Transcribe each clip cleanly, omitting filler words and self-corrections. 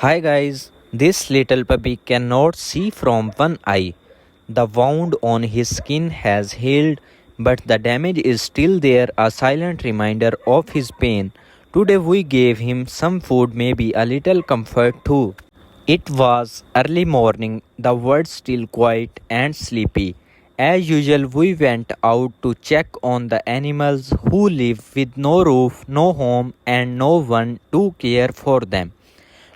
Hi guys, this little puppy cannot see from one eye. The wound on his skin has healed, but the damage is still there, a silent reminder of his pain. Today we gave him some food, maybe a little comfort too. It was early morning, the world still quiet and sleepy. As usual, we went out to check on the animals who live with no roof, no home, and no one to care for them.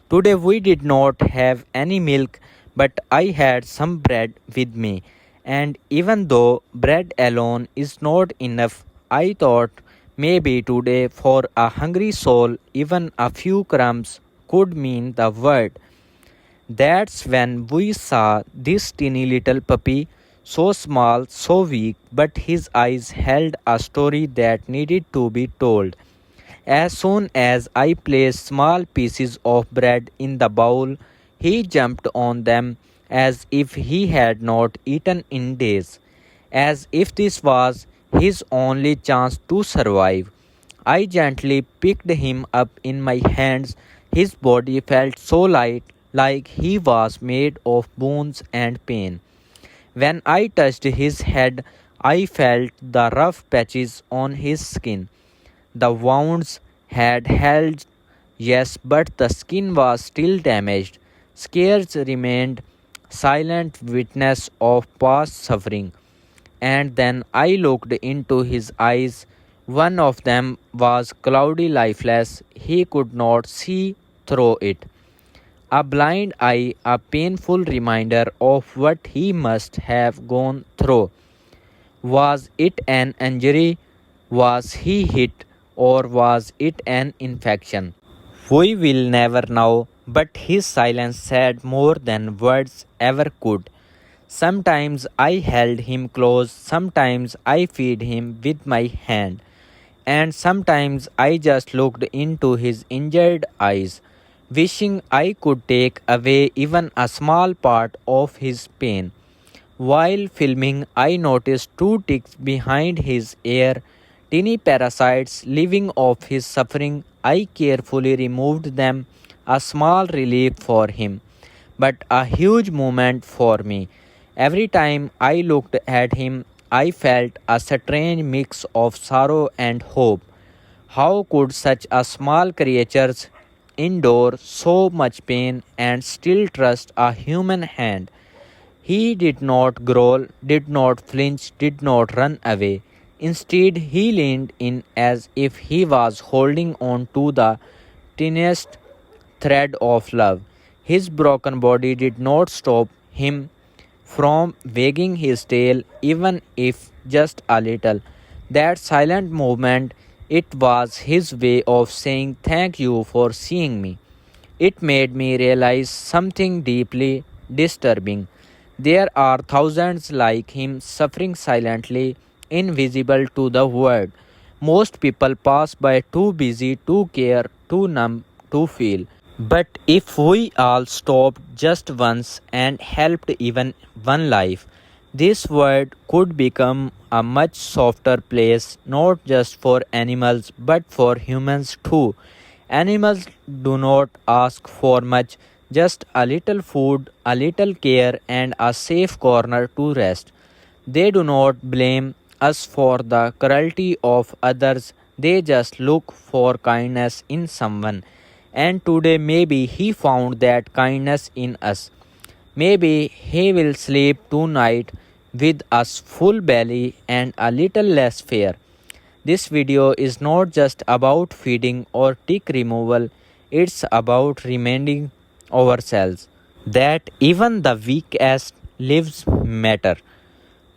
Today we did not have any milk, but I had some bread with me. And even though bread alone is not enough, I thought maybe today for a hungry soul, even a few crumbs could mean the world. That's when we saw this teeny little puppy, so small, so weak, but his eyes held a story that needed to be told. As soon as I placed small pieces of bread in the bowl, he jumped on them as if he had not eaten in days, as if this was his only chance to survive. I gently picked him up in my hands. His body felt so light, like he was made of bones and pain. When I touched his head, I felt the rough patches on his skin. The wounds had held, yes, but the skin was still damaged. Scars remained, silent witness of past suffering. And then I looked into his eyes. One of them was cloudy, lifeless. He could not see through it. A blind eye, a painful reminder of what he must have gone through. Was it an injury? Was he hit? Or was it an infection? We will never know, but his silence said more than words ever could. Sometimes I held him close, sometimes I fed him with my hand, and sometimes I just looked into his injured eyes, wishing I could take away even a small part of his pain. While filming, I noticed two ticks behind his ear, tiny parasites living off his suffering. I carefully removed them, a small relief for him, but a huge moment for me. Every time I looked at him, I felt a strange mix of sorrow and hope. How could such a small creature endure so much pain and still trust a human hand? He did not growl, did not flinch, did not run away. Instead, he leaned in as if he was holding on to the tiniest thread of love. His broken body did not stop him from wagging his tail, even if just a little. That silent movement, it was his way of saying thank you for seeing me. It made me realize something deeply disturbing. There are thousands like him suffering silently, invisible to the world. Most people pass by too busy to care, too numb to feel. But if we all stopped just once and helped even one life, this world could become a much softer place, not just for animals but for humans too. Animals do not ask for much, just a little food, a little care, and a safe corner to rest. They do not blame us for the cruelty of others, they just look for kindness in someone. And today, maybe he found that kindness in us. Maybe he will sleep tonight with a full belly and a little less fear. This video is not just about feeding or tick removal, it's about reminding ourselves that even the weakest lives matter,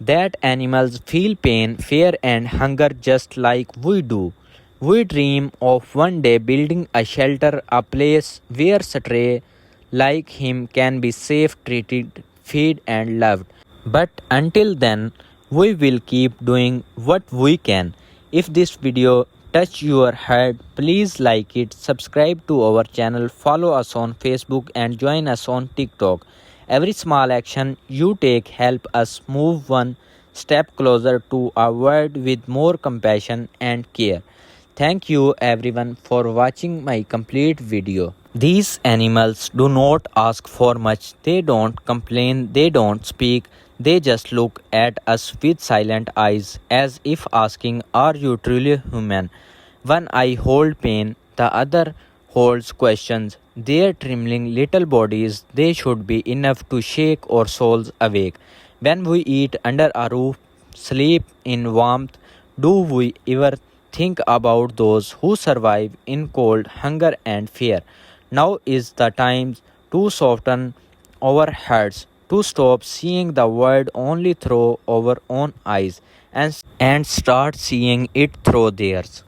that animals feel pain, fear, and hunger just like we do. We dream of one day building a shelter, a place where stray like him can be safe, treated, fed, and loved. But until then, we will keep doing what we can. If this video touched your heart, please like it, subscribe to our channel, follow us on Facebook, and join us on TikTok. Every small action you take help us move one step closer to a world with more compassion and care. Thank you everyone for watching my complete video. These animals do not ask for much, they don't complain, they don't speak, they just look at us with silent eyes as if asking, "Are you truly human?" One eye holds pain, the other holds questions. Their trembling little bodies, they should be enough to shake our souls awake. When we eat under a roof, sleep in warmth, do we ever think about those who survive in cold, hunger, and fear? Now is the time to soften our hearts, to stop seeing the world only through our own eyes and start seeing it through theirs.